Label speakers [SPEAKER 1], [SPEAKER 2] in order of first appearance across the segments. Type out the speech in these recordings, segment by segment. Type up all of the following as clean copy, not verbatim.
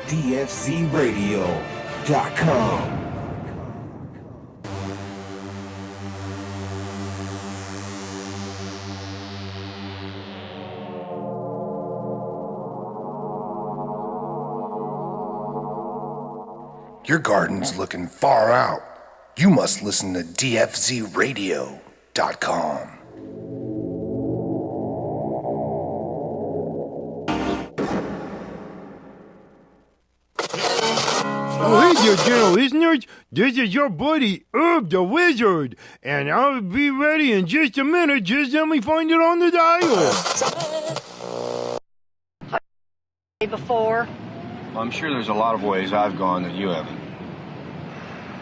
[SPEAKER 1] dfzradio.com.
[SPEAKER 2] Your garden's looking far out. You must listen to dfzradio.com.
[SPEAKER 3] Oh, hey there, gentle listeners. This is your buddy, Herb the Wizard, and I'll be ready in just a minute. Just let me find it on the dial.
[SPEAKER 4] Before?
[SPEAKER 5] Well, I'm sure there's a lot of ways I've gone that you haven't.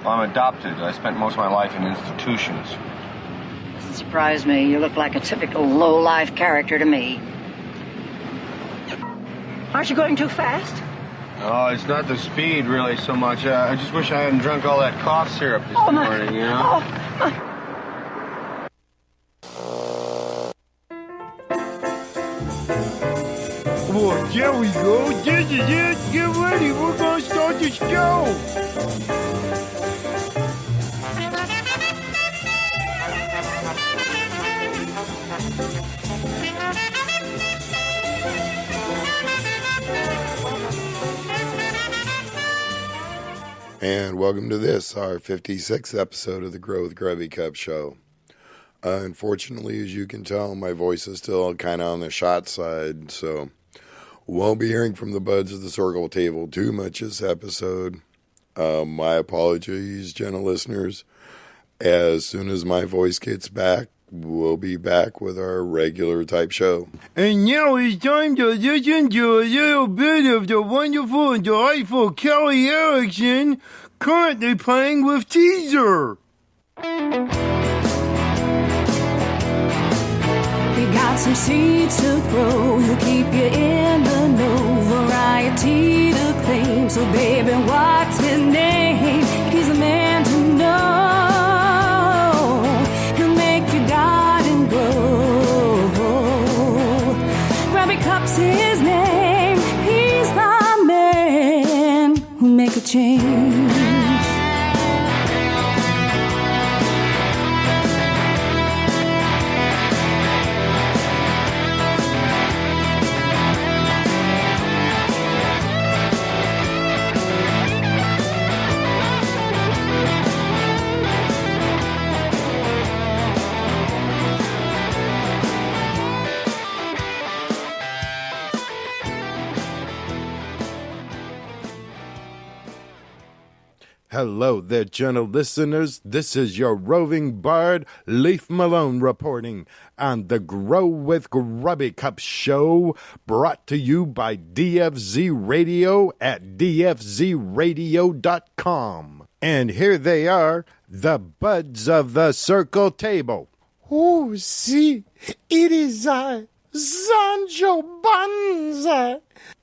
[SPEAKER 5] Well, I'm adopted. I spent most of my life in institutions.
[SPEAKER 4] Doesn't surprise me. You look like a typical low-life character to me. Aren't you going too fast?
[SPEAKER 5] Oh, it's not the speed, really, so much. I just wish I hadn't drunk all that cough syrup this morning, you know?
[SPEAKER 3] Well, there we go. This is it. Get ready. We're going to start the show.
[SPEAKER 6] And welcome to this, our 56th episode of the Grow with Grubby Cup show. Unfortunately, as you can tell, my voice is still kind of on the shot side, so won't be hearing from the buds of the circle table too much this episode. My apologies, gentle listeners. As soon as my voice gets back, we'll be back with our regular type show.
[SPEAKER 3] And now it's time to listen to a little bit of the wonderful and delightful Kelly Erickson, currently playing with Teaser.
[SPEAKER 7] You got some seeds to grow, he'll keep you in the know, variety to claim. So baby, what's his name? He's a man to know. He'll make your garden grow. Grubby Cup's his name. He's the man who'll make a change.
[SPEAKER 3] Hello there, gentle listeners. This is your roving bard, Leaf Malone, reporting on the Grow with Grubby Cup show, brought to you by DFZ Radio at dfzradio.com. And here they are, the buds of the circle table.
[SPEAKER 6] Oh, see, it is I, Sancho Banza.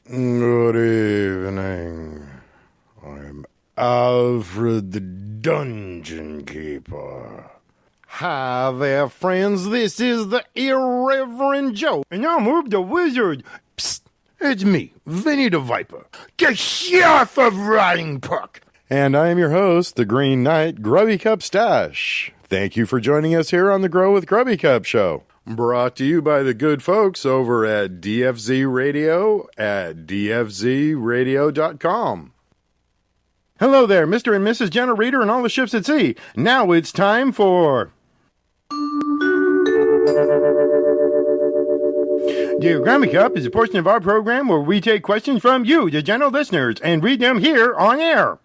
[SPEAKER 6] Good evening. I'm Alfred the Dungeon Keeper.
[SPEAKER 3] Hi there, friends. This is the Irreverent Joe, and I'm Herb the Wizard. Psst, it's me, Vinny the Viper, the Sheriff of Riding Puck. And I am your host, the Green Knight, Grubby Cup Stash. Thank you for joining us here on the Grow with Grubby Cup show. Brought to you by the good folks over at DFZ Radio at dfzradio.com. Hello there, Mr. and Mrs. Gentle Reader and all the ships at sea. Now it's time for... Dear Grubby Cup is a portion of our program where we take questions from you, the gentle listeners, and read them here on air.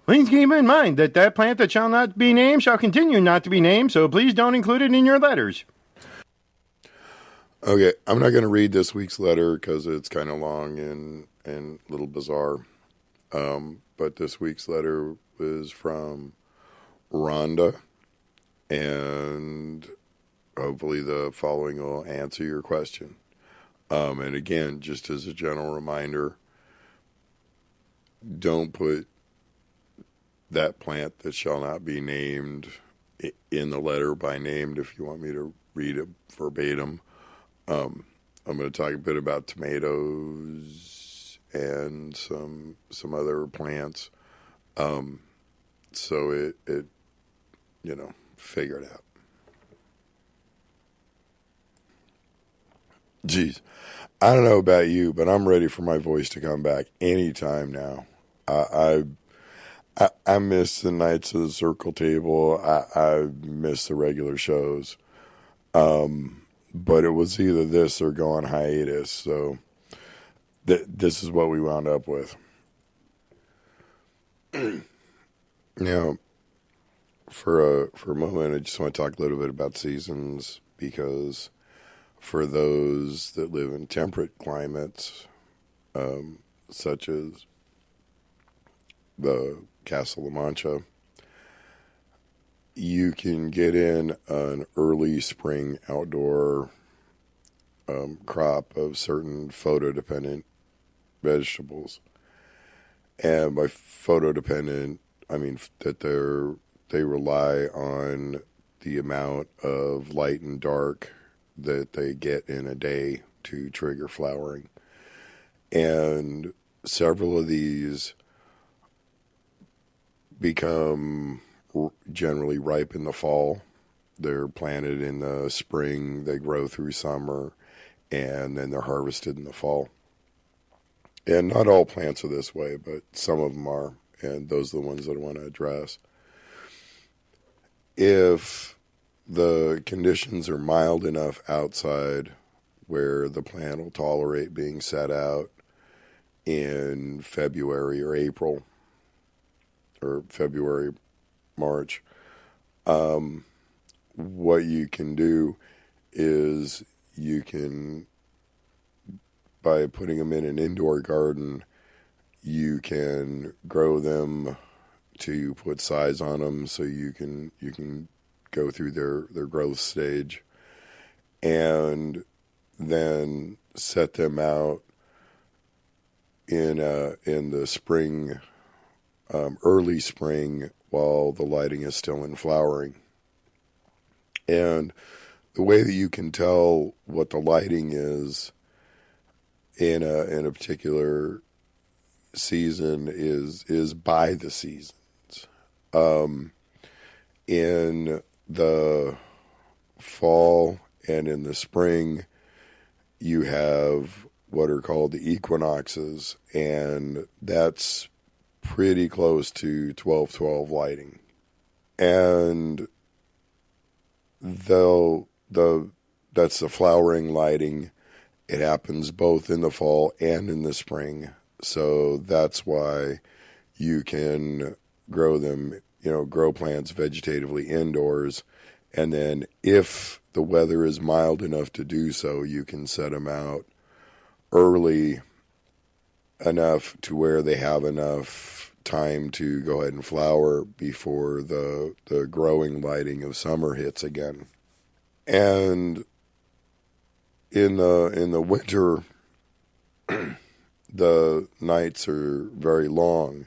[SPEAKER 3] Please keep in mind that that plant that shall not be named shall continue not to be named, so please don't include it in your letters.
[SPEAKER 6] Okay, I'm not going to read this week's letter because it's kind of long and a little bizarre. But this week's letter was from Rhonda, and hopefully the following will answer your question. And again, just as a general reminder, don't put that plant that shall not be named in the letter by name if you want me to read it verbatim. I'm going to talk a bit about tomatoes and some other plants. So it figure it out. Jeez, I don't know about you, but I'm ready for my voice to come back anytime now. I miss the nights of the circle table. I miss the regular shows. But it was either this or go on hiatus. So this is what we wound up with. Now, for a moment, I just want to talk a little bit about seasons, because for those that live in temperate climates, such as the Casa La Mancha, you can get in an early spring outdoor crop of certain photodependent vegetables. And by photodependent, I mean that they rely on the amount of light and dark that they get in a day to trigger flowering. And several of these become generally ripe in the fall. They're planted in the spring, they grow through summer, and then they're harvested in the fall. And not all plants are this way, but some of them are, and those are the ones that I want to address. If the conditions are mild enough outside where the plant will tolerate being set out in February or April, or February, March, what you can do is you can, by putting them in an indoor garden, you can grow them to put size on them, so you can go through their growth stage, and then set them out in the spring, early spring, while the lighting is still in flowering. And the way that you can tell what the lighting is in a particular season is by the seasons. In the fall and in the spring, you have what are called the equinoxes, and that's pretty close to 12-12 lighting. And that's the flowering lighting. It happens both in the fall and in the spring. So that's why you can grow them, grow plants vegetatively indoors. And then if the weather is mild enough to do so, you can set them out early enough to where they have enough time to go ahead and flower before the growing lighting of summer hits again. And in the winter, the nights are very long.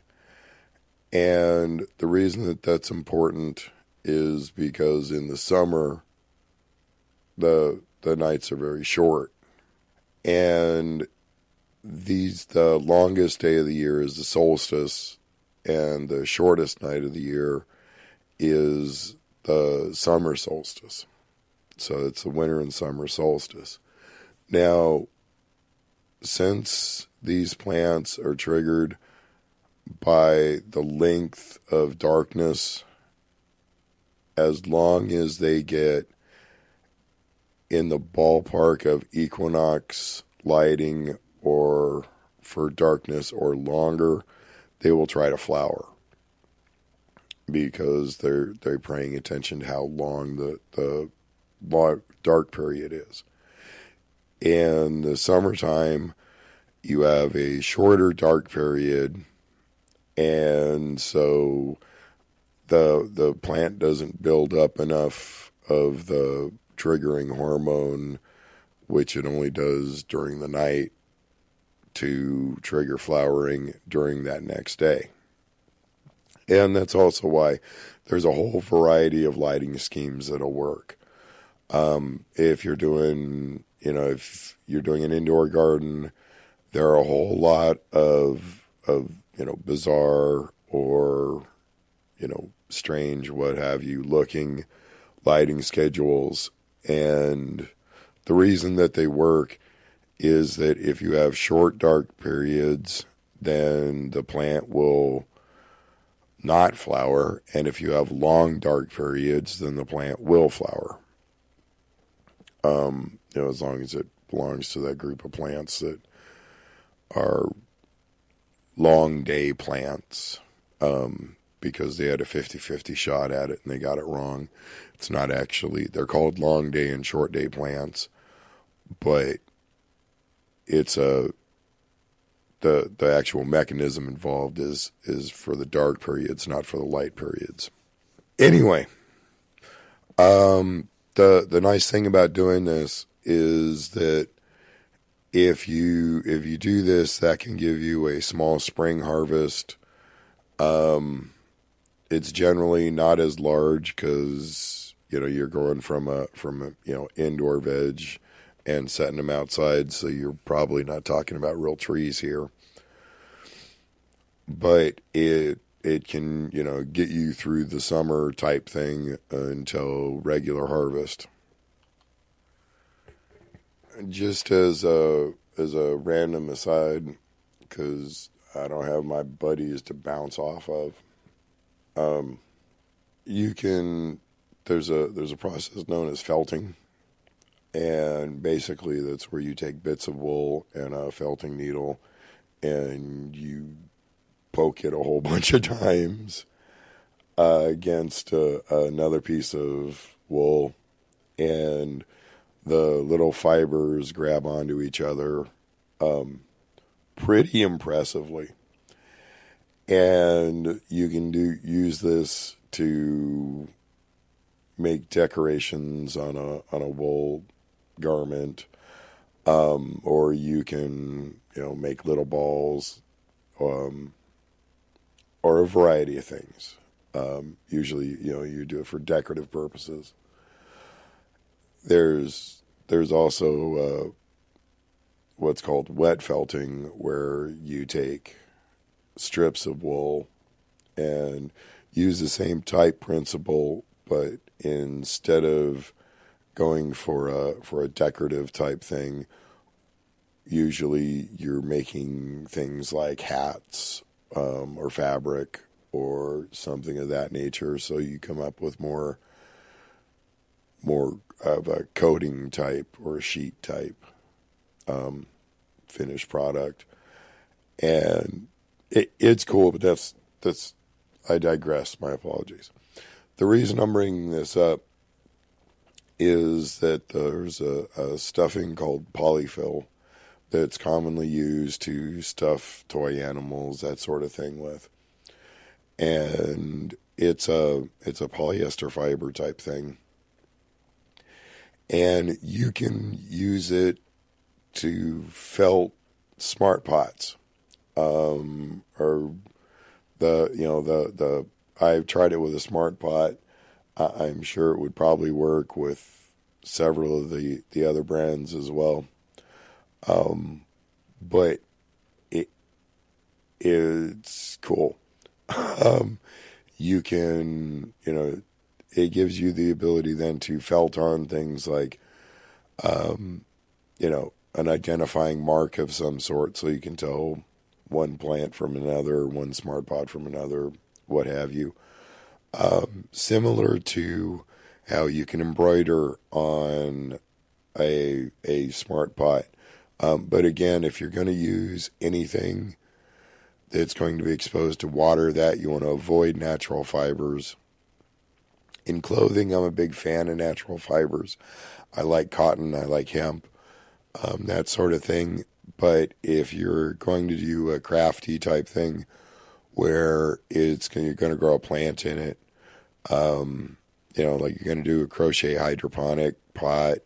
[SPEAKER 6] And the reason that that's important is because in the summer, the nights are very short. And the longest day of the year is the solstice, and the shortest night of the year is the summer solstice. So it's the winter and summer solstice. Now, since these plants are triggered by the length of darkness, as long as they get in the ballpark of equinox lighting or for darkness or longer, they will try to flower, because they're paying attention to how long the dark period is. In the summertime, you have a shorter dark period, and so the plant doesn't build up enough of the triggering hormone, which it only does during the night, to trigger flowering during that next day. And that's also why there's a whole variety of lighting schemes that'll work. If you're doing, if you're doing an indoor garden, there are a whole lot of bizarre or, strange, what have you, looking lighting schedules. And the reason that they work is that if you have short dark periods, then the plant will not flower. And if you have long dark periods, then the plant will flower. As long as it belongs to that group of plants that are long day plants, because they had a 50-50 shot at it and they got it wrong. It's not actually, they're called long day and short day plants, but it's the actual mechanism involved is for the dark periods, not for the light periods. Anyway, the nice thing about doing this is that if you do this, that can give you a small spring harvest. It's generally not as large because you're going from a indoor veg and setting them outside, so you're probably not talking about real trees here. But it can get you through the summer type thing until regular harvest. Just as a random aside, because I don't have my buddies to bounce off of, there's a process known as felting, and basically that's where you take bits of wool and a felting needle and you poke it a whole bunch of times against another piece of wool, and the little fibers grab onto each other pretty impressively. And you can use this to make decorations on a wool garment, or you can make little balls, or a variety of things. Usually, you do it for decorative purposes. There's also what's called wet felting, where you take strips of wool and use the same type principle, but instead of going for a decorative type thing, usually you're making things like hats, or fabric or something of that nature, so you come up with more of a coating type or a sheet type finished product. And it's cool, but that's I digress. My apologies. The reason I'm bringing this up is that there's a stuffing called polyfill that's commonly used to stuff toy animals, that sort of thing with. And it's a polyester fiber type thing. And you can use it to felt smart pots. Or I've tried it with a smart pot. I'm sure it would probably work with several of the other brands as well. But it's cool. You can, it gives you the ability then to felt on things like, an identifying mark of some sort, so you can tell one plant from another, one smart pot from another, what have you. Similar to how you can embroider on a smart pot. But again, if you're going to use anything that's going to be exposed to water, that you want to avoid natural fibers. In clothing, I'm a big fan of natural fibers. I like cotton, I like hemp, that sort of thing. But if you're going to do a crafty type thing where you're going to grow a plant in it, like you're going to do a crochet hydroponic pot,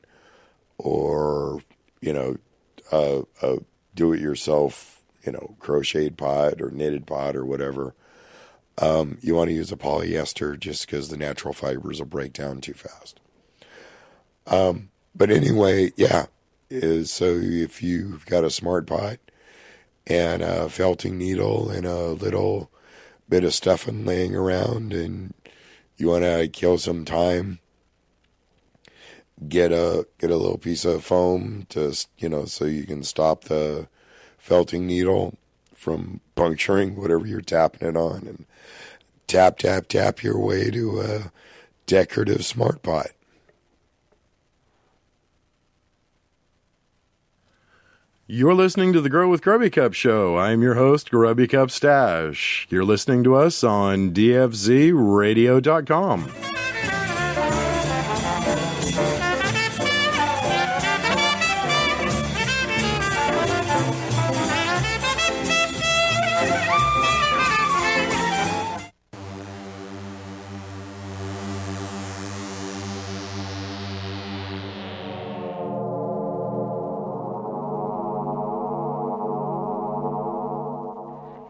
[SPEAKER 6] or, a do-it-yourself, crocheted pot or knitted pot or whatever, you want to use a polyester just because the natural fibers will break down too fast. But anyway, so if you've got a smart pot and a felting needle and a little bit of stuffing laying around, and you want to kill some time, get a little piece of foam to, so you can stop the felting needle from puncturing whatever you're tapping it on, and tap, tap, tap your way to a decorative smart pot.
[SPEAKER 3] You're listening to the Grow with Grubby Cup show. I'm your host, Grubby Cup Stash. You're listening to us on dfzradio.com.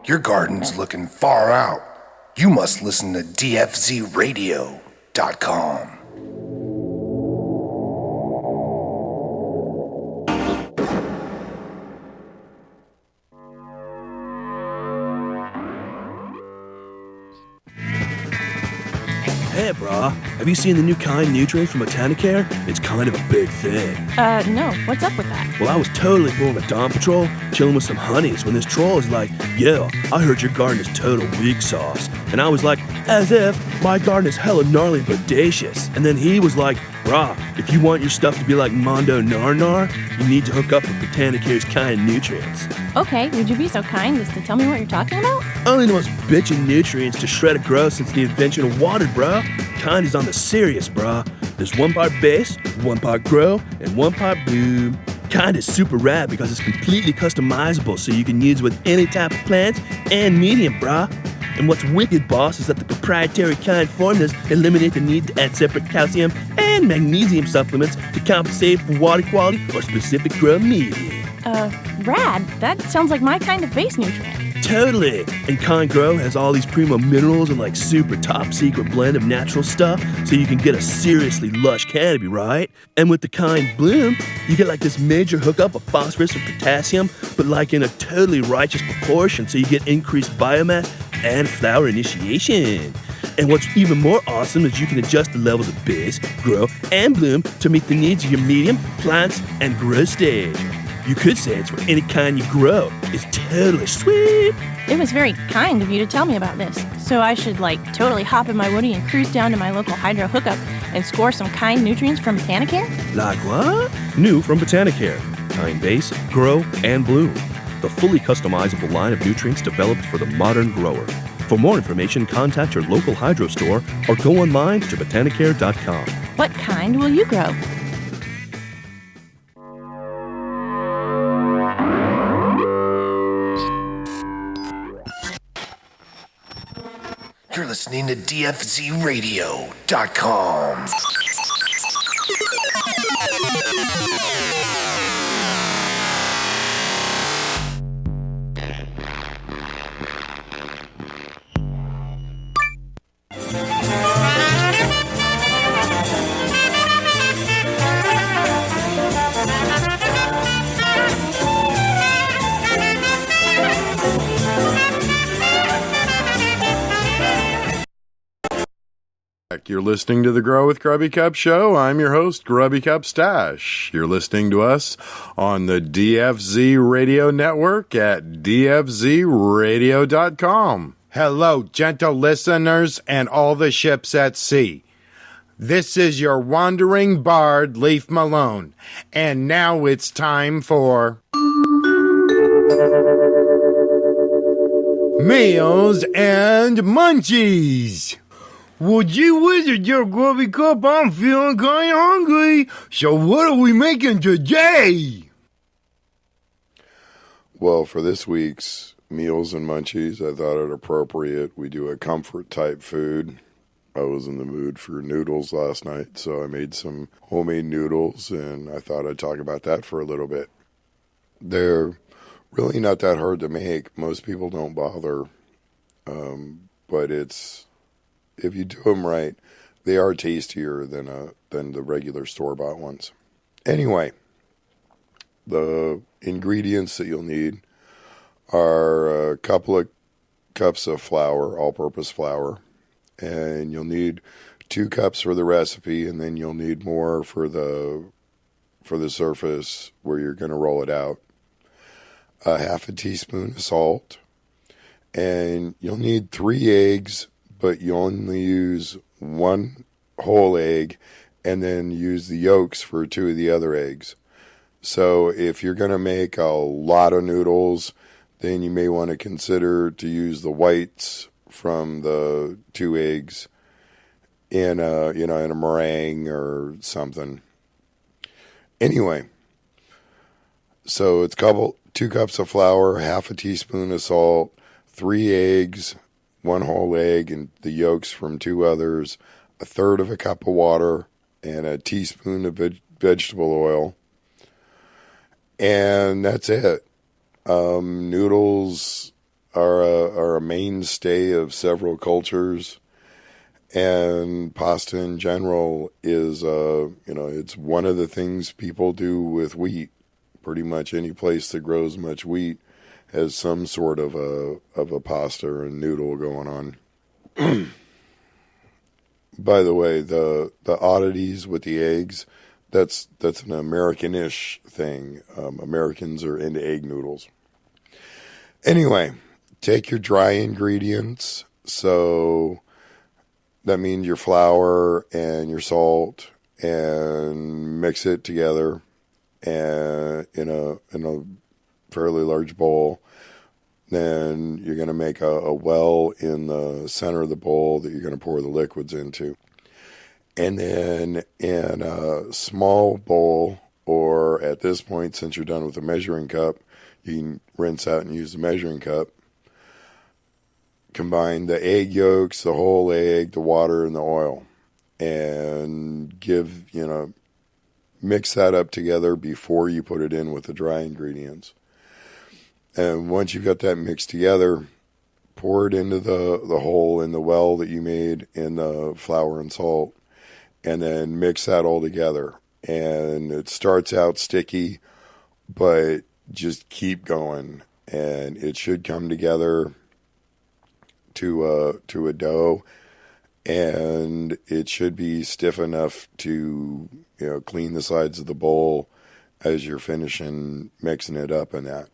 [SPEAKER 2] Your garden's looking far out. You must listen to dfzradio.com.
[SPEAKER 8] Hey, brah, have you seen the new kind nutrients from Botanicare? It's kind of a big thing.
[SPEAKER 9] No. What's up with that?
[SPEAKER 8] Well, I was totally pulling a dawn patrol, chilling with some honeys, when this troll is like, yo, I heard your garden is total weak sauce. And I was like, as if my garden is hella gnarly bodacious. And then he was like, brah, if you want your stuff to be like Mondo Narnar, you need to hook up with Botanicare's kind nutrients.
[SPEAKER 9] Okay, would you be so kind as to tell me what you're talking about?
[SPEAKER 8] Only the most bitchin' nutrients to shred a grow since the invention of water, bruh. Kind is on the serious, bruh. There's 1 part base, 1 part grow, and 1 part bloom. Kind is super rad because it's completely customizable, so you can use with any type of plant and medium, bruh. And what's wicked, boss, is that the proprietary Kind formulas eliminate the need to add separate calcium and magnesium supplements to compensate for water quality or specific grow medium.
[SPEAKER 9] Rad. That sounds like my kind of base nutrient.
[SPEAKER 8] Totally. And Kind Grow has all these primo minerals and like super top secret blend of natural stuff, so you can get a seriously lush canopy, right? And with the Kind Bloom, you get like this major hookup of phosphorus and potassium, but like in a totally righteous proportion, so you get increased biomass and flower initiation. And what's even more awesome is you can adjust the levels of base, grow, and bloom to meet the needs of your medium, plants, and growth stage. You could say it's for any kind you grow. It's totally sweet.
[SPEAKER 9] It was very kind of you to tell me about this. So I should, totally hop in my Woody and cruise down to my local hydro hookup and score some kind nutrients from Botanicare?
[SPEAKER 8] Like what? New from Botanicare. Kind base, grow, and bloom. The fully customizable line of nutrients developed for the modern grower. For more information, contact your local hydro store or go online to botanicare.com.
[SPEAKER 9] What kind will you grow?
[SPEAKER 2] You're listening to dfzradio.com.
[SPEAKER 3] You're listening to the Grow with Grubby Cup show. I'm your host, Grubby Cup Stash. You're listening to us on the DFZ Radio Network at dfzradio.com. Hello, gentle listeners and all the ships at sea. This is your wandering bard, Leaf Malone, and now it's time for Meals and Munchies. Well, gee whiz, your Grubby Cup, I'm feeling kind of hungry. So what are we making today?
[SPEAKER 6] Well, for this week's Meals and Munchies, I thought it appropriate we do a comfort type food. I was in the mood for noodles last night, so I made some homemade noodles, and I thought I'd talk about that for a little bit. They're really not that hard to make. Most people don't bother, but if you do them right, they are tastier than the regular store-bought ones. Anyway, the ingredients that you'll need are a couple of cups of flour, all-purpose flour, and you'll need 2 cups for the recipe, and then you'll need more for the surface where you're going to roll it out. A half a teaspoon of salt, and you'll need 3 eggs, but you only use 1 whole egg, and then use the yolks for 2 of the other eggs. So if you're going to make a lot of noodles, then you may want to consider to use the whites from the 2 eggs in a meringue or something. Anyway, so it's 2 cups of flour, half a teaspoon of salt, 3 eggs, 1 whole egg, and the yolks from 2 others, a third of a cup of water, and a teaspoon of vegetable oil. And that's it. Noodles are a mainstay of several cultures, and pasta in general is it's one of the things people do with wheat. Pretty much any place that grows much wheat has some sort of a pasta or a noodle going on. By the way, the oddities with the eggs, that's an American-ish thing. Americans are into egg noodles. Anyway, take your dry ingredients. So that means your flour and your salt, and mix it together and in a fairly large bowl. Then you're going to make a well in the center of the bowl that you're going to pour the liquids into. And then in a small bowl, or at this point, since you're done with the measuring cup, you can rinse out and use the measuring cup. Combine the egg yolks, the whole egg, the water, and the oil. And mix that up together before you put it in with the dry ingredients. And once you've got that mixed together, pour it into the hole in the well that you made in the flour and salt, and then mix that all together. And it starts out sticky, but just keep going, and it should come together to a dough, and it should be stiff enough to clean the sides of the bowl as you're finishing mixing it up in that.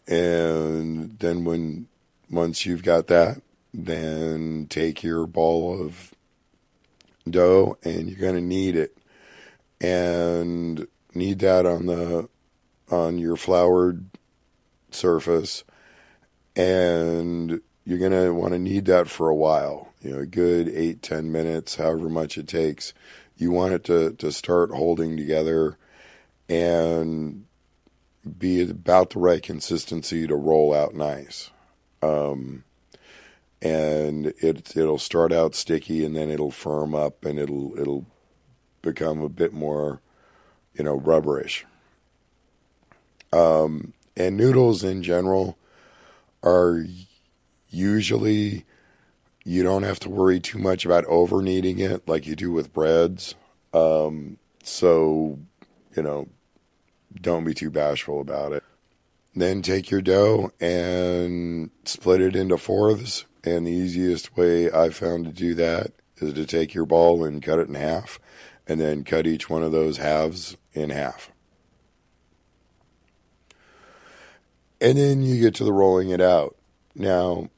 [SPEAKER 6] And then once you've got that, then take your ball of dough, and you're going to knead it, and knead that on your floured surface, and you're going to want to knead that for a while, a good 8-10 minutes, however much it takes. You want it to start holding together and be about the right consistency to roll out nice. And it'll start out sticky, and then it'll firm up, and it'll become a bit more, rubberish. And noodles in general are usually, you don't have to worry too much about over kneading it like you do with breads. So, don't be too bashful about it. Then take your dough and split it into fourths. And the easiest way I found to do that is to take your ball and cut it in half, and then cut each one of those halves in half. And then you get to the rolling it out. Now,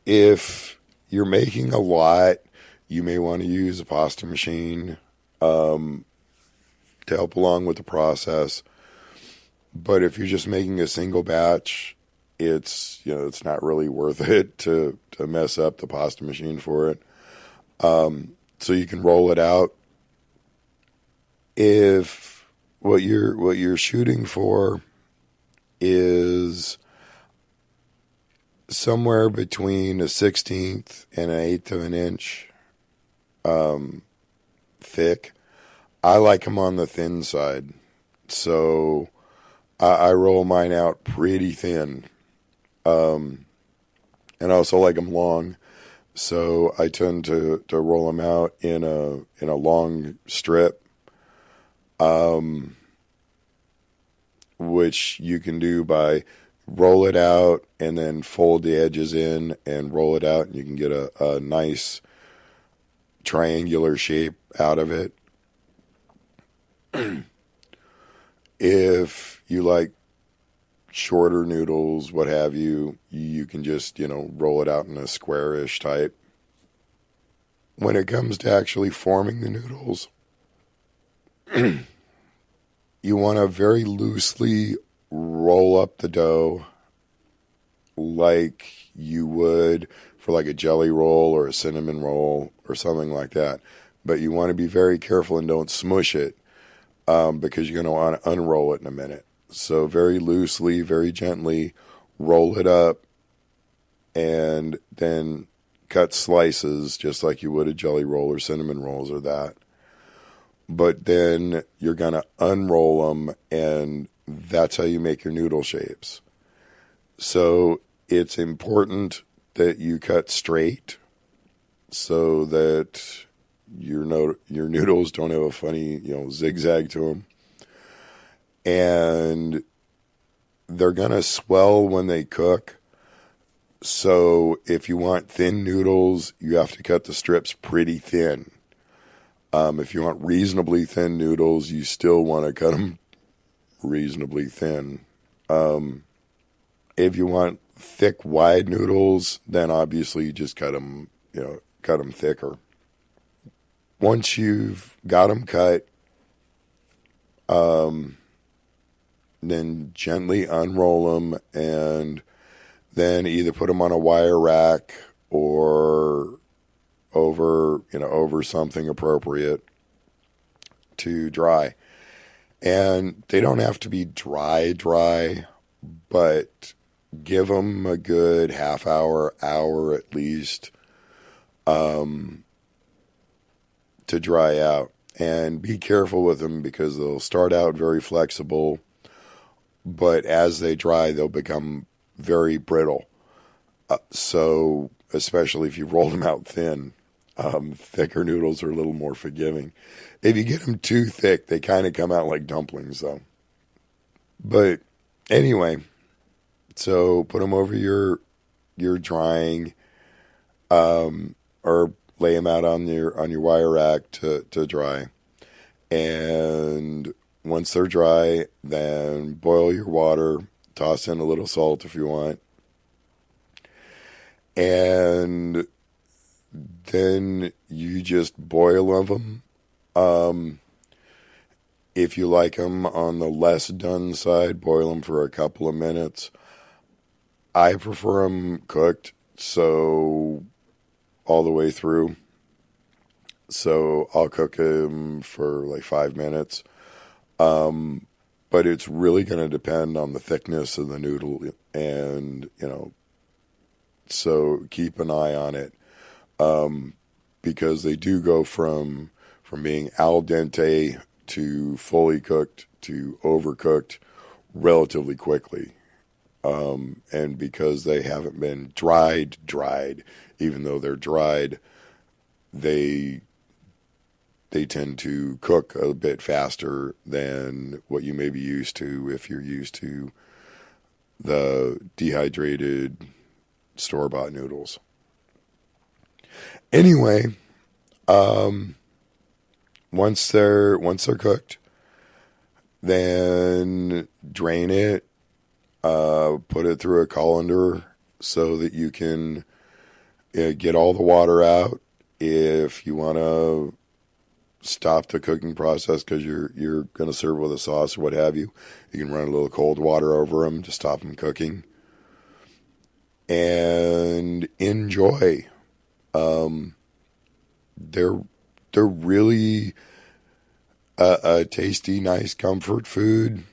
[SPEAKER 6] if you're making a lot, you may want to use a pasta machine to help along with the process. But if you're just making a single batch, it's not really worth it to mess up the pasta machine for it. So you can roll it out. If what you're shooting for is somewhere between a 1/16 and an 1/8 of an inch thick, I like them on the thin side. So I roll mine out pretty thin. And I also like them long. So I tend to roll them out in a long strip, which you can do by roll it out, and then fold the edges in and roll it out, and you can get a nice triangular shape out of it. If you like shorter noodles, what have you, you can just, roll it out in a squarish type. When it comes to actually forming the noodles, you want to very loosely roll up the dough like you would for like a jelly roll or a cinnamon roll or something like that. But you want to be very careful and don't smush it because you're going to want to unroll it in a minute. So very loosely, very gently roll it up and then cut slices just like you would a jelly roll or cinnamon rolls or that. But then you're going to unroll them, and that's how you make your noodle shapes. So it's important that you cut straight so that your noodles don't have a funny, zigzag to them. And they're going to swell when they cook. So if you want thin noodles, you have to cut the strips pretty thin. If you want reasonably thin noodles, you still want to cut them reasonably thin. If you want thick, wide noodles, then obviously you just cut them thicker. Once you've got them cut, then gently unroll them and then either put them on a wire rack or over something appropriate to dry. And they don't have to be dry, but give them a good half hour at least to dry out. And be careful with them because they'll start out very flexible, but as they dry, they'll become very brittle. So especially if you roll them out thin, thicker noodles are a little more forgiving. If you get them too thick, they kind of come out like dumplings, though. But anyway, so put them over your drying, or lay them out on your wire rack to dry. And once they're dry, then boil your water, toss in a little salt if you want, and then you just boil them. If you like them on the less done side, boil them for a couple of minutes. I prefer them cooked, so all the way through. So I'll cook them for like 5 minutes. But it's really going to depend on the thickness of the noodle, and so keep an eye on it. Because they do go from being al dente to fully cooked to overcooked relatively quickly. And because they haven't been dried, even though they're dried, they tend to cook a bit faster than what you may be used to if you're used to the dehydrated store-bought noodles. Anyway, once they're cooked, then drain it, put it through a colander so that you can get all the water out. If you want to stop the cooking process because you're going to serve with a sauce or what have you, you can run a little cold water over them to stop them cooking. And enjoy. They're really a tasty, nice comfort food.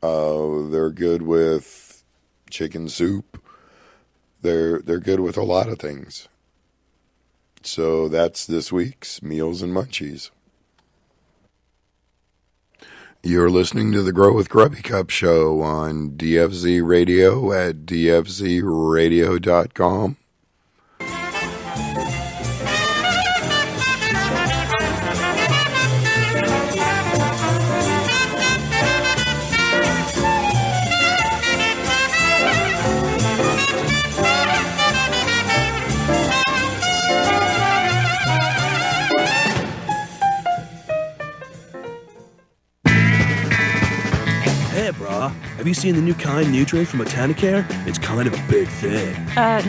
[SPEAKER 6] They're good with chicken soup. They're good with a lot of things. So that's this week's Meals and Munchies. You're listening to the Grow with Grubby Cup show on DFZ Radio at dfzradio.com.
[SPEAKER 8] you seen the new kind nutrients from Botanicare? It's kind of a big thing.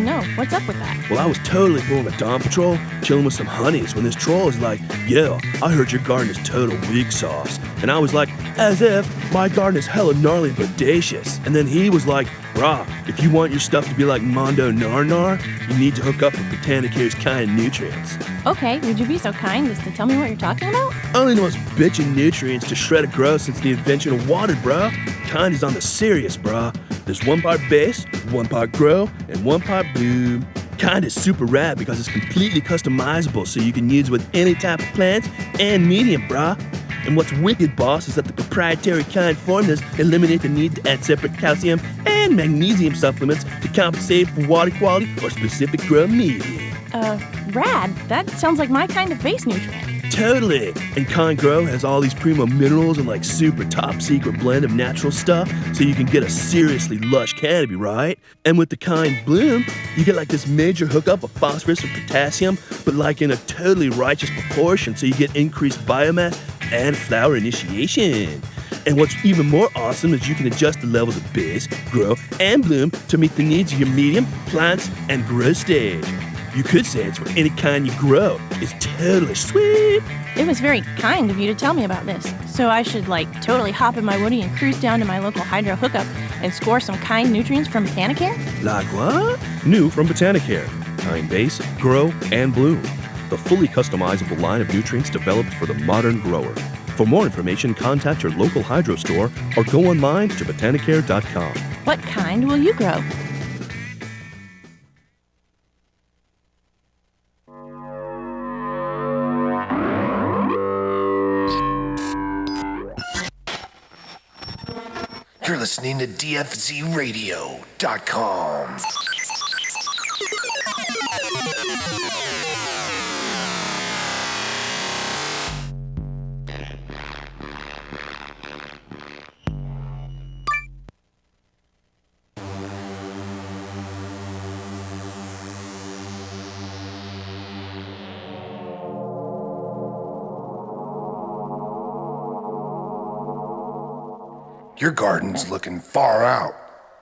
[SPEAKER 9] No. What's up with that?
[SPEAKER 8] Well, I was totally pulling a dawn patrol, chilling with some honeys, when this troll is like, yo, I heard your garden is total weak sauce. And I was like, as if my garden is hella gnarly bodacious. And then he was like, brah, if you want your stuff to be like Mondo Nar, you need to hook up with Botanicare's kind nutrients.
[SPEAKER 9] Okay, would you be so kind as to tell me what you're talking about?
[SPEAKER 8] Only the most bitchin' nutrients to shred a grow since the invention of water, bruh. Kind is on the serious, bruh. There's 1 part base, 1 part grow, and 1 part bloom. Kind is super rad because it's completely customizable so you can use with any type of plants and medium, bruh. And what's wicked, boss, is that the proprietary kind formulas eliminate the need to add separate calcium and magnesium supplements to compensate for water quality or specific grow medium.
[SPEAKER 9] Rad. That sounds like my kind of base nutrient.
[SPEAKER 8] Totally. And Kind Grow has all these primo minerals and like super top secret blend of natural stuff so you can get a seriously lush canopy, right? And with the Kind Bloom, you get like this major hookup of phosphorus and potassium, but like in a totally righteous proportion so you get increased biomass and flower initiation. And what's even more awesome is you can adjust the levels of base, grow, and bloom to meet the needs of your medium, plants, and grow stage. You could say it's for any kind you grow. It's totally sweet.
[SPEAKER 9] It was very kind of you to tell me about this. So I should, totally hop in my Woody and cruise down to my local hydro hookup and score some kind nutrients from Botanicare?
[SPEAKER 8] Like what? New from Botanicare. Kind base, grow, and bloom. The fully customizable line of nutrients developed for the modern grower. For more information, contact your local hydro store or go online to botanicare.com.
[SPEAKER 9] What kind will you grow?
[SPEAKER 2] You're listening to DFZRadio.com. Your garden's looking far out.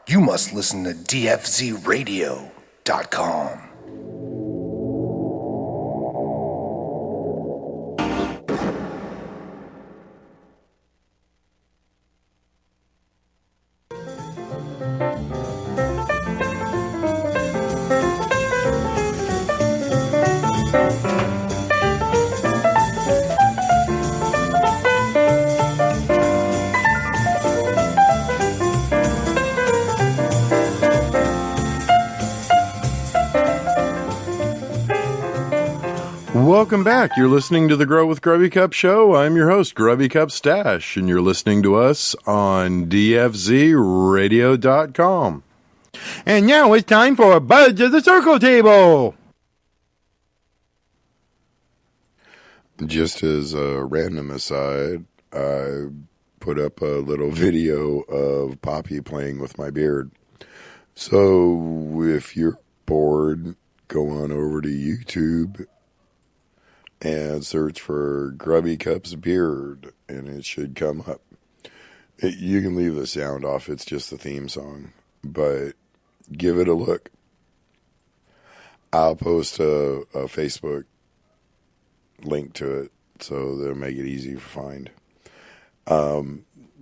[SPEAKER 2] You must listen to DFZRadio.com.
[SPEAKER 3] Welcome back. You're listening to the Grow with Grubby Cup show. I'm your host, Grubby Cup Stash, and you're listening to us on DFZRadio.com. And now it's time for a Buzz of the Circle Table.
[SPEAKER 6] Just as a random aside, I put up a little video of Poppy playing with my beard. So if you're bored, go on over to YouTube and search for Grubby Cup's beard, and it should come up. You can leave the sound off. It's just the theme song, but give it a look. I'll post a Facebook link to it so they'll make it easy to find.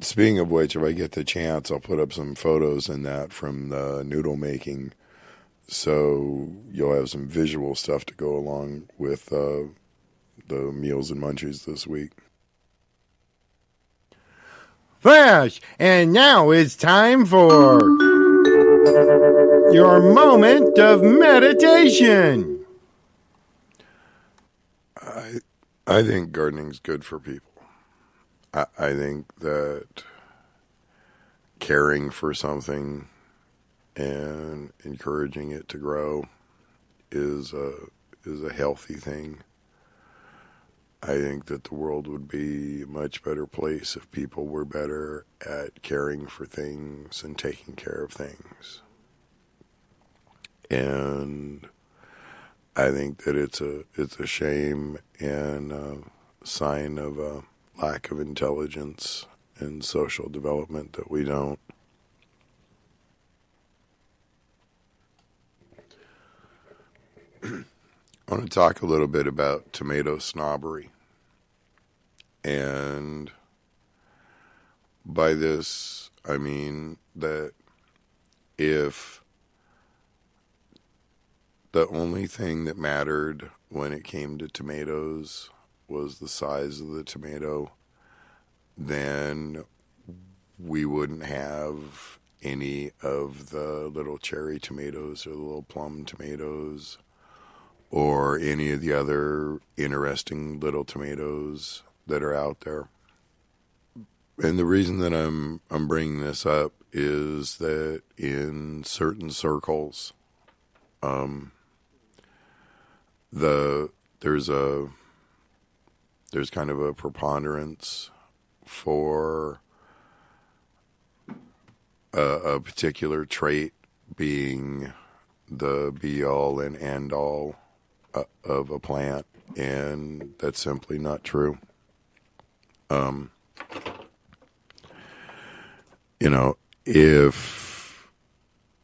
[SPEAKER 6] Speaking of which, if I get the chance, I'll put up some photos in that from the noodle making, so you'll have some visual stuff to go along with the meals and munchies this week.
[SPEAKER 3] Flash, and now it's time for your moment of meditation.
[SPEAKER 6] I think gardening's good for people. I think that caring for something and encouraging it to grow is a healthy thing. I think that the world would be a much better place if people were better at caring for things and taking care of things. And I think that it's a shame and a sign of a lack of intelligence and social development that we don't want to talk a little bit about tomato snobbery. And by this, I mean that if the only thing that mattered when it came to tomatoes was the size of the tomato, then we wouldn't have any of the little cherry tomatoes or the little plum tomatoes or any of the other interesting little tomatoes that are out there. And the reason that I'm bringing this up is that in certain circles, there's kind of a preponderance for a particular trait being the be-all and end-all of a plant, and that's simply not true. You know, if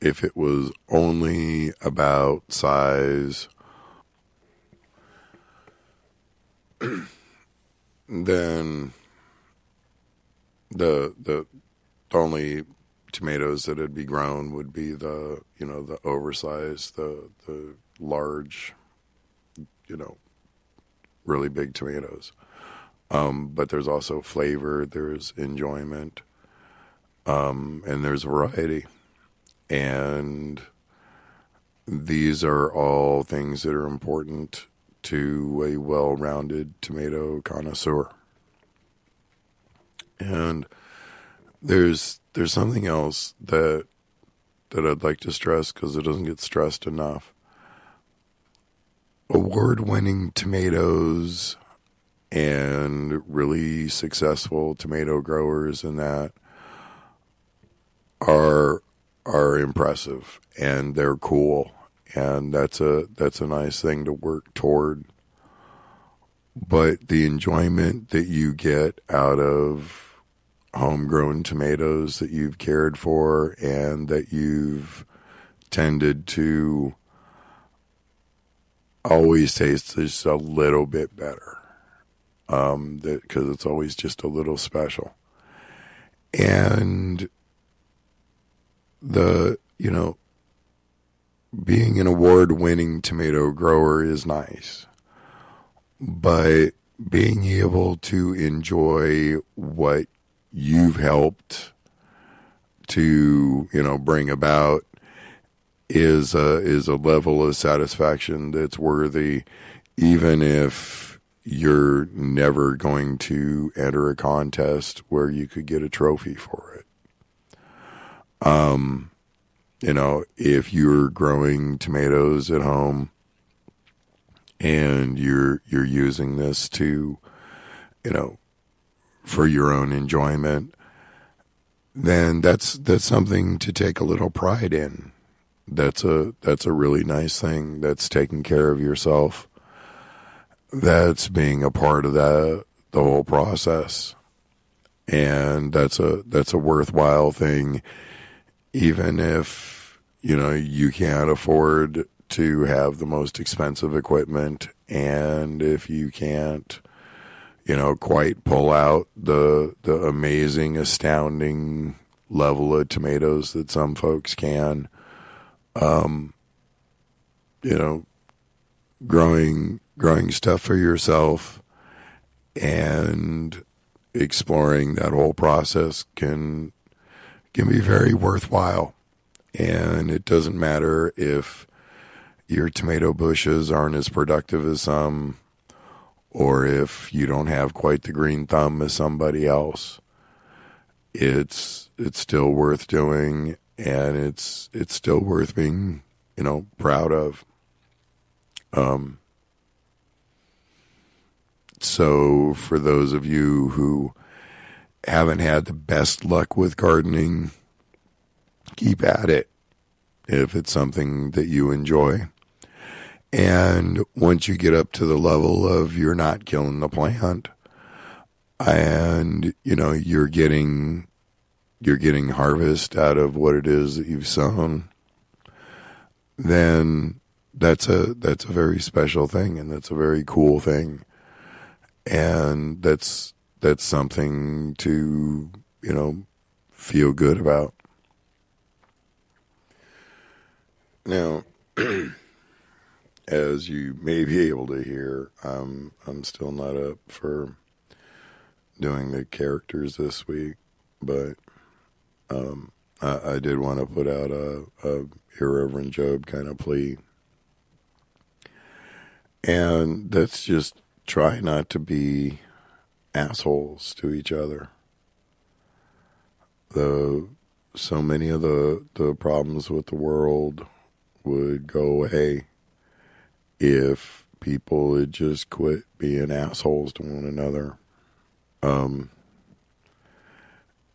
[SPEAKER 6] it was only about size, then the only tomatoes that would be grown would be the oversized, the large, really big tomatoes. But there's also flavor, there's enjoyment, and there's variety. And these are all things that are important to a well-rounded tomato connoisseur. And there's something else that I'd like to stress because it doesn't get stressed enough. Award-winning tomatoes and really successful tomato growers and that are impressive, and they're cool, and that's a nice thing to work toward. But the enjoyment that you get out of homegrown tomatoes that you've cared for and that you've tended to always taste just a little bit better, because it's always just a little special. And being an award-winning tomato grower is nice, but being able to enjoy what you've helped to, bring about is a level of satisfaction that's worthy, even if you're never going to enter a contest where you could get a trophy for it. If you're growing tomatoes at home and you're using this to, for your own enjoyment, then that's something to take a little pride in. That's a really nice thing. That's taking care of yourself. That's being a part of the whole process. And that's a worthwhile thing, even if, you can't afford to have the most expensive equipment, and if you can't, quite pull out the amazing, astounding level of tomatoes that some folks can. Growing stuff for yourself and exploring that whole process can be very worthwhile. And it doesn't matter if your tomato bushes aren't as productive as some, or if you don't have quite the green thumb as somebody else. It's still worth doing, and it's still worth being, proud of. So for those of you who haven't had the best luck with gardening, keep at it if it's something that you enjoy. And once you get up to the level of you're not killing the plant and, you're getting harvest out of what it is that you've sown, then that's a very special thing, and that's a very cool thing, and that's something to, you know, feel good about. Now, as you may be able to hear, I'm still not up for doing the characters this week, but I did want to put out a Irreverent Job kind of plea, and that's just try not to be assholes to each other. So many of the problems with the world would go away if people would just quit being assholes to one another. And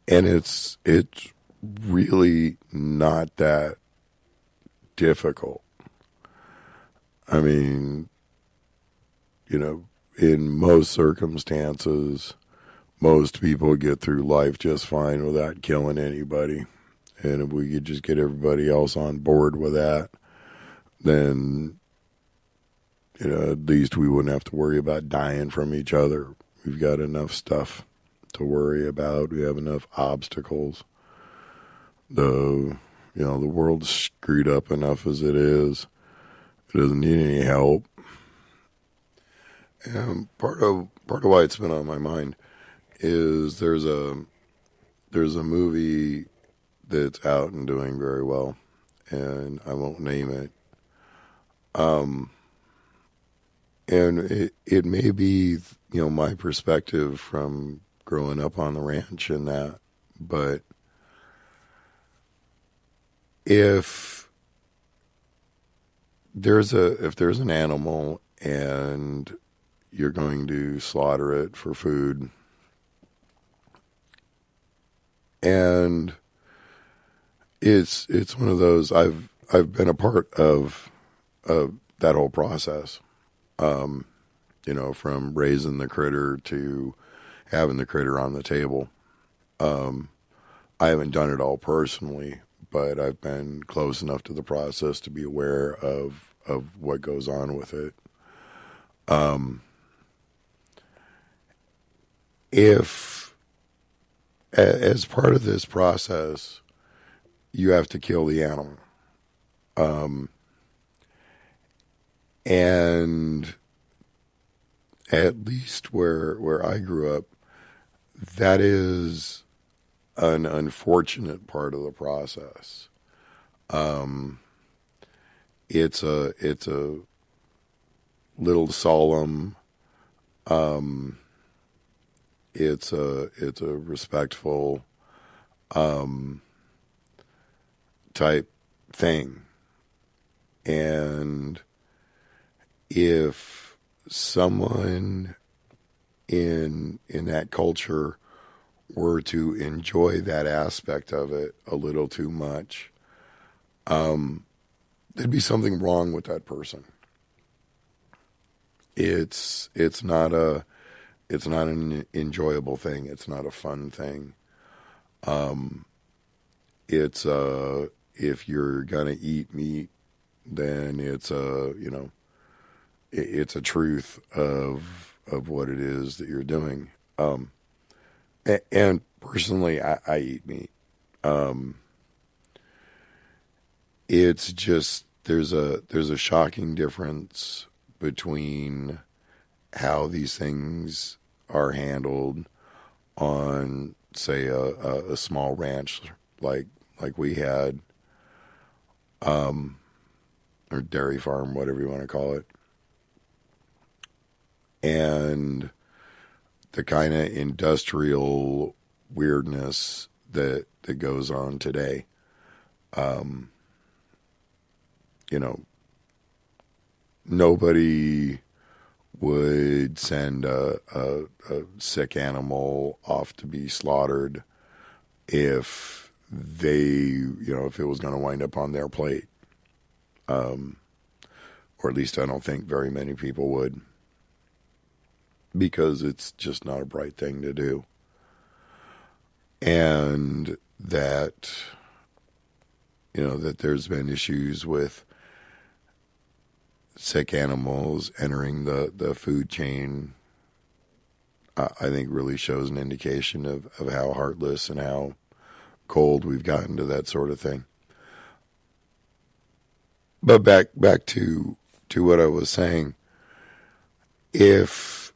[SPEAKER 6] it's really not that difficult. I mean, you know, in most circumstances, most people get through life just fine without killing anybody. And if we could just get everybody else on board with that, then, you know, at least we wouldn't have to worry about dying from each other. We've got enough stuff to worry about. We have enough obstacles. The world's screwed up enough as it is. It doesn't need any help. And part of why it's been on my mind is there's a movie that's out and doing very well, and I won't name it. And it may be, you know, my perspective from growing up on the ranch and that, but if there's an animal and you're going to slaughter it for food, and it's one of those, I've been a part of that whole process. You know, from raising the critter to having the critter on the table. I haven't done it all personally, but I've been close enough to the process to be aware of what goes on with it. If, as part of this process, you have to kill the animal, and at least where I grew up, that is an unfortunate part of the process. It's a little solemn. It's a respectful type thing, and if someone in that culture were to enjoy that aspect of it a little too much, there'd be something wrong with that person. It's not an enjoyable thing. It's not a fun thing. If you're gonna eat meat, then it's a truth of what it is that you're doing. And personally, I eat meat. It's just there's a shocking difference between how these things are handled on, say, a small ranch like we had, or dairy farm, whatever you want to call it, and the kind of industrial weirdness that goes on today. Nobody would send a sick animal off to be slaughtered if if it was going to wind up on their plate. Or at least I don't think very many people would, because it's just not a bright thing to do. And that there's been issues with sick animals entering the food chain, I think really shows an indication of how heartless and how cold we've gotten to that sort of thing. But back to what I was saying. If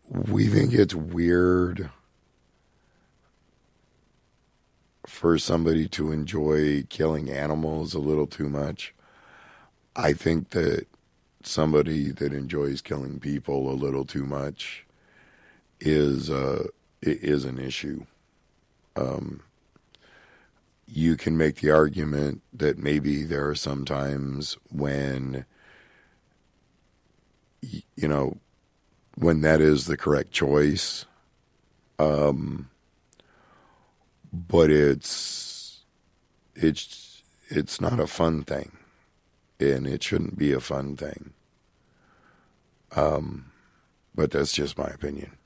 [SPEAKER 6] we think it's weird for somebody to enjoy killing animals a little too much, I think that somebody that enjoys killing people a little too much is an issue. You can make the argument that maybe there are some times when, you know, when that is the correct choice. But it's not a fun thing, and it shouldn't be a fun thing. But that's just my opinion.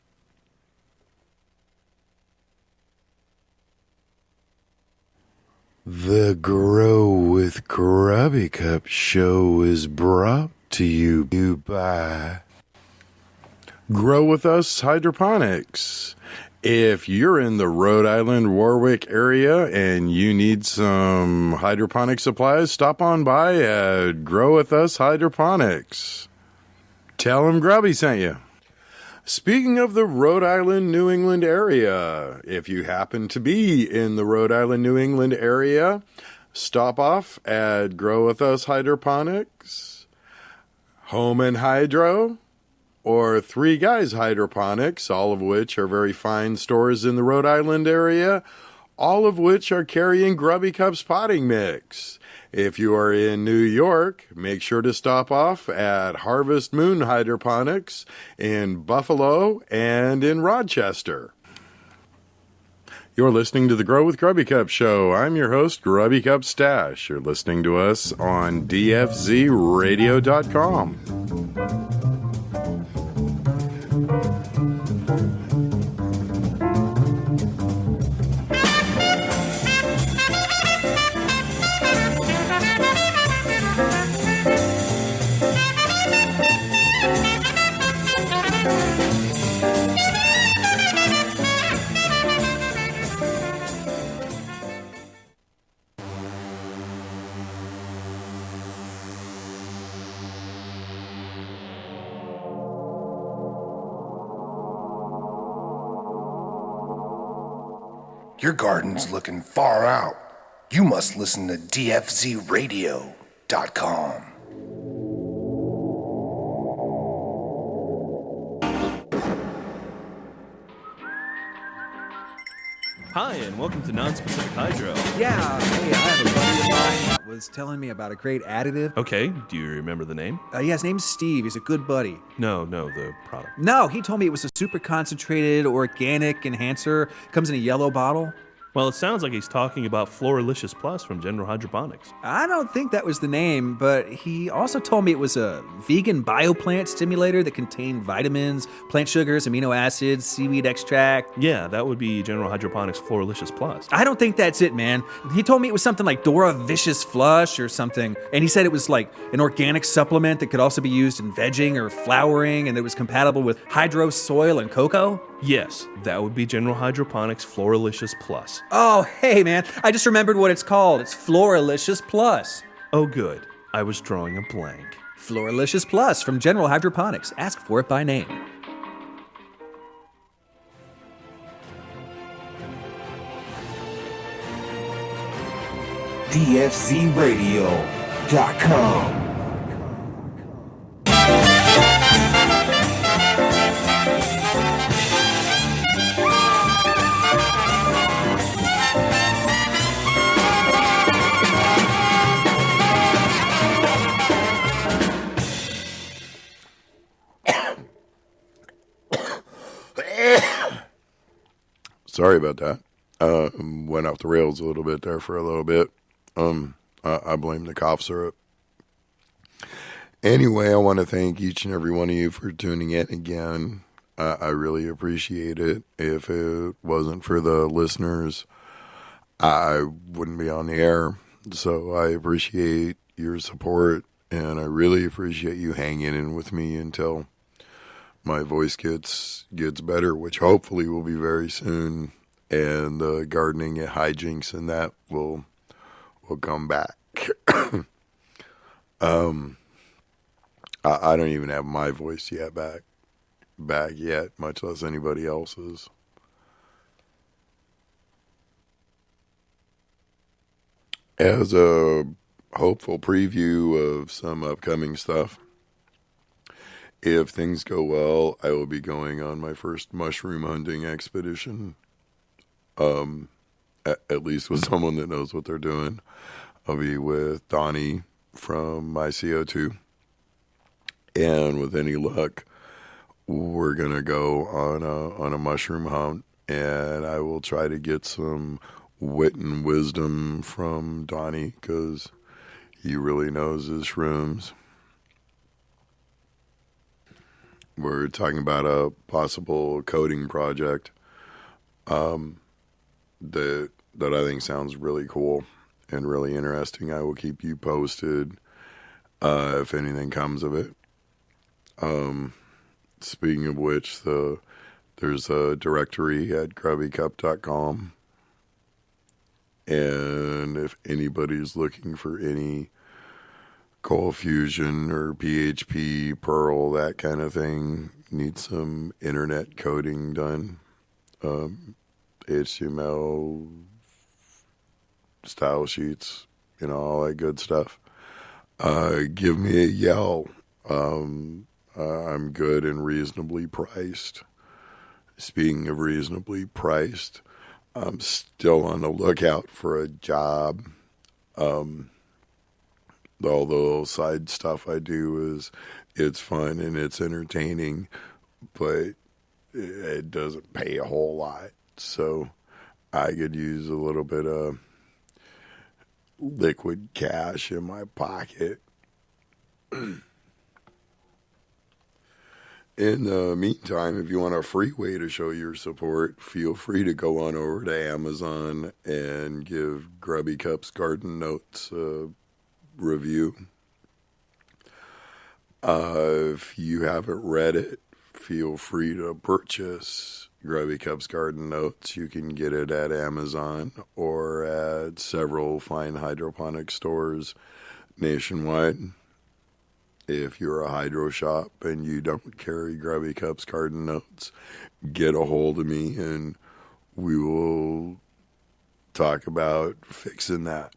[SPEAKER 6] The Grow with Grubby Cup show is brought to you by
[SPEAKER 3] Grow With Us Hydroponics. If you're in the Rhode Island, Warwick area and you need some hydroponic supplies, stop on by at Grow With Us Hydroponics. Tell them Grubby sent you. Speaking of the Rhode Island, New England area, if you happen to be in the Rhode Island, New England area, stop off at Grow With Us Hydroponics, Home and Hydro, or Three Guys Hydroponics, all of which are very fine stores in the Rhode Island area, all of which are carrying Grubby Cup's potting mix. If you are in New York, make sure to stop off at Harvest Moon Hydroponics in Buffalo and in Rochester. You're listening to the Grow with Grubby Cup show. I'm your host, Grubby Cup Stash. You're listening to us on dfzradio.com.
[SPEAKER 2] Your garden's looking far out. You must listen to dfzradio.com.
[SPEAKER 8] Hi, and welcome to Non-Specific Hydro.
[SPEAKER 10] Yeah, hey, I have a buddy of mine that was telling me about a great additive.
[SPEAKER 8] Okay, do you remember the name?
[SPEAKER 10] Yeah, his name's Steve. He's a good buddy.
[SPEAKER 8] No, the product.
[SPEAKER 10] No, he told me it was a super concentrated organic enhancer. Comes in a yellow bottle.
[SPEAKER 8] Well, it sounds like he's talking about Floralicious Plus from General Hydroponics.
[SPEAKER 10] I don't think that was the name, but he also told me it was a vegan bioplant stimulator that contained vitamins, plant sugars, amino acids, seaweed extract.
[SPEAKER 8] Yeah, that would be General Hydroponics Floralicious Plus.
[SPEAKER 10] I don't think that's it, man. He told me it was something like Dora Vicious Flush or something, and he said it was like an organic supplement that could also be used in vegging or flowering, and that was compatible with hydro soil and cocoa.
[SPEAKER 8] Yes, that would be General Hydroponics Floralicious Plus.
[SPEAKER 10] Oh, hey, man, I just remembered what it's called. It's Floralicious Plus.
[SPEAKER 8] Oh, good. I was drawing a blank.
[SPEAKER 10] Floralicious Plus from General Hydroponics. Ask for it by name.
[SPEAKER 1] dfzradio.com.
[SPEAKER 6] Sorry about that. Went off the rails a little bit there for a little bit. I blame the cough syrup. Anyway, I want to thank each and every one of you for tuning in again. I really appreciate it. If it wasn't for the listeners, I wouldn't be on the air. So I appreciate your support And I really appreciate you hanging in with me until my voice gets better, which hopefully will be very soon. And the gardening and hijinks and that will come back. I don't even have my voice yet back yet, much less anybody else's. As a hopeful preview of some upcoming stuff, if things go well, I will be going on my first mushroom hunting expedition. At least with someone that knows what they're doing. I'll be with Donnie from My CO2. And with any luck, we're going to go on a mushroom hunt, and I will try to get some wit and wisdom from Donnie because he really knows his shrooms. We're talking about a possible coding project that I think sounds really cool and really interesting. I will keep you posted if anything comes of it. Speaking of which, there's a directory at grubbycup.com, and if anybody's looking for any Cold Fusion or PHP, Perl, that kind of thing, need some internet coding done, HTML, style sheets, all that good stuff, give me a yell. I'm good and reasonably priced. Speaking of reasonably priced, I'm still on the lookout for a job. All the little side stuff I do it's fun and it's entertaining, but it doesn't pay a whole lot. So I could use a little bit of liquid cash in my pocket. In the meantime, if you want a free way to show your support, feel free to go on over to Amazon and give Grubby Cup's Garden Notes a review. If you haven't read it, feel free to purchase Grubby Cup's Garden Notes. You can get it at Amazon or at several fine hydroponic stores nationwide. If you're a hydro shop and you don't carry Grubby Cup's Garden Notes, get a hold of me and we will talk about fixing that.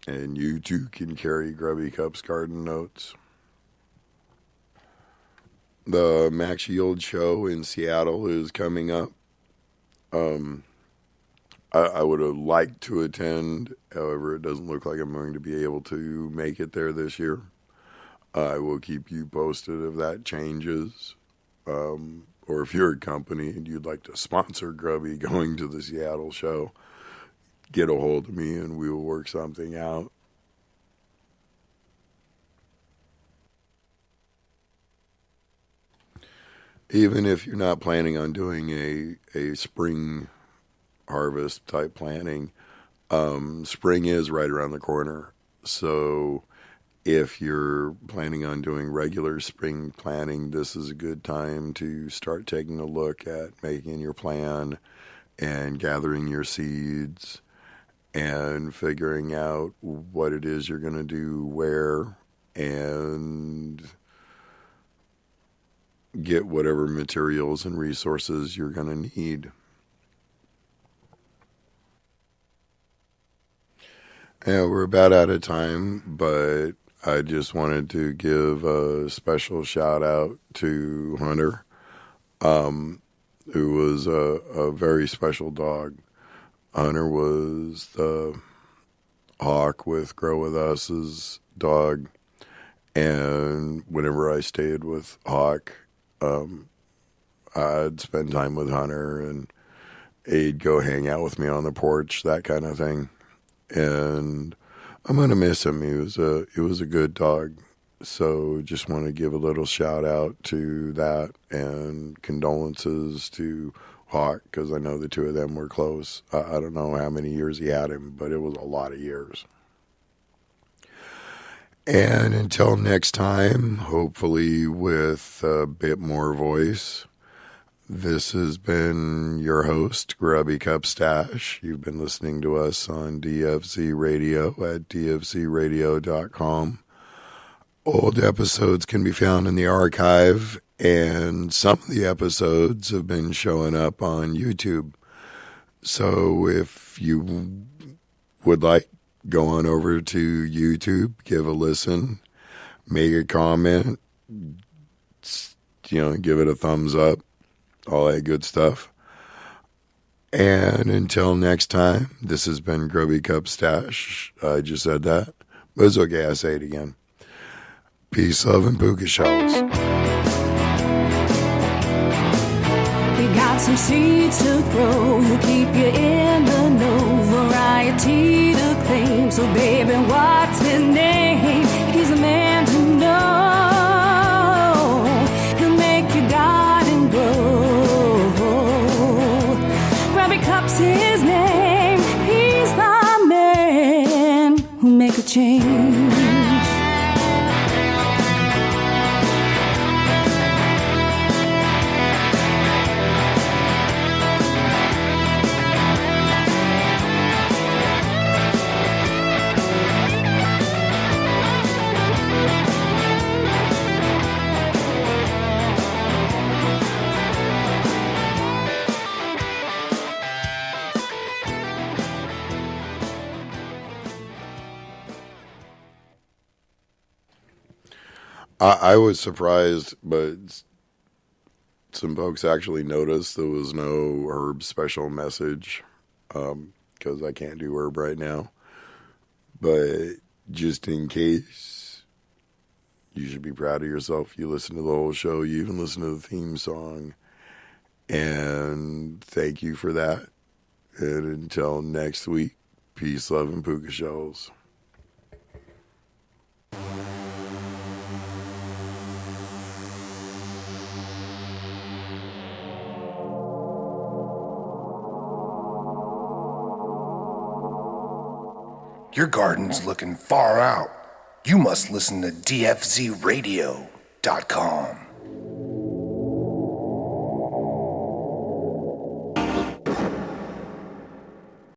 [SPEAKER 6] And you too can carry Grubby Cup's Garden Notes. The Max Yield show in Seattle is coming up. I would have liked to attend. However, it doesn't look like I'm going to be able to make it there this year. I will keep you posted if that changes. Or if you're a company and you'd like to sponsor Grubby going to the Seattle show, get a hold of me and we will work something out. Even if you're not planning on doing a spring harvest type planting, spring is right around the corner. So if you're planning on doing regular spring planting, this is a good time to start taking a look at making your plan and gathering your seeds and figuring out what it is you're going to do where and get whatever materials and resources you're going to need. And we're about out of time, but I just wanted to give a special shout out to Hunter, who was a very special dog. Hunter was the Hawk with Grow With Us's dog, and whenever I stayed with Hawk, I'd spend time with Hunter, and he'd go hang out with me on the porch, that kind of thing. And I'm gonna miss him. He was a good dog. So just want to give a little shout out to that and condolences to Hawk, because I know the two of them were close. I don't know how many years he had him, but it was a lot of years. And until next time, hopefully with a bit more voice, this has been your host, Grubby Cup Stash. You've been listening to us on DFZ Radio at dfzradio.com. Old episodes can be found in the archive, and some of the episodes have been showing up on YouTube. So if you would like, go on over to YouTube, give a listen, make a comment, give it a thumbs up, all that good stuff. And until next time, this has been Grubby Cup Stash. I just said that, but it's okay, I say it again. Peace, love, and puka shells.
[SPEAKER 7] We got some seeds to grow, he'll keep you in the know. Variety to claim, so baby, what's his name? He's a man to know. He'll make your garden grow. Grubby Cup's his name. He's the man who'll make a change.
[SPEAKER 6] I was surprised, but some folks actually noticed there was no herb special message, because I can't do herb right now. But just in case, you should be proud of yourself. You listen to the whole show. You even listen to the theme song. And thank you for that. And until next week, peace, love, and puka shells.
[SPEAKER 2] Your garden's looking far out. You must listen to dfzradio.com.